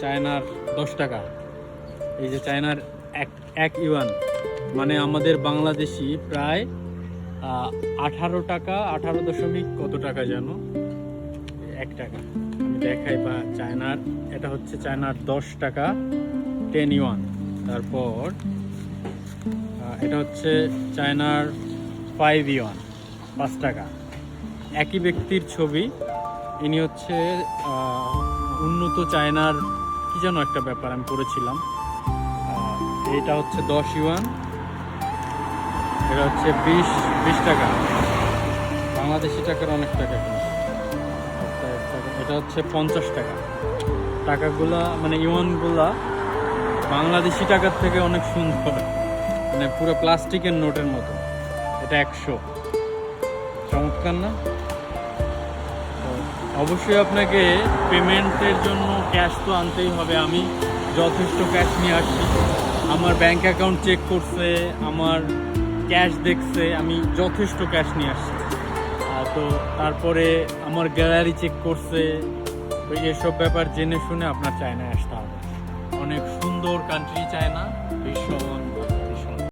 চায়নার 10 টাকা। এই যে চায়নার এক ইউয়ান মানে আমাদের বাংলাদেশি প্রায় 18 টাকা, 18 কত টাকা যেন 1 টাকা। আমি দেখাই বা চায়নার, এটা হচ্ছে চায়নার 10 টাকা 10 ইউয়ান। তারপর এটা হচ্ছে চায়নার 5 ইউয়ান 5 টাকা। একই ব্যক্তির ছবি। ইনি হচ্ছে উন্নত চায়নার কি যেন একটা ব্যাপার আমি পড়েছিলাম। এটা হচ্ছে 10 ইউয়ান, এটা হচ্ছে 20 টাকা, বাংলাদেশি টাকার অনেক টাকা কিন্তু। এটা হচ্ছে 50 টাকা। টাকাগুলা মানে ইউয়ানগুলা বাংলাদেশি টাকার থেকে অনেক সুন্দর, মানে পুরো প্লাস্টিকের নোটের মতো। এটা 100, চমৎকার না? অবশ্যই আপনাকে পেমেন্টের জন্য ক্যাশ তো আনতেই হবে। আমি যথেষ্ট ক্যাশ নিয়ে আসছি, আমার ব্যাংক অ্যাকাউন্ট চেক করছে, আমার ক্যাশ দেখছে, আমি যথেষ্ট ক্যাশ নিয়ে আসছি। তো তারপরে আমার গ্যালারি চেক করছে। তো এসব ব্যাপার জেনে শুনে আপনার চায়নায় আসতে হবে। অনেক সুন্দর কান্ট্রি চায়না, বিশ্ব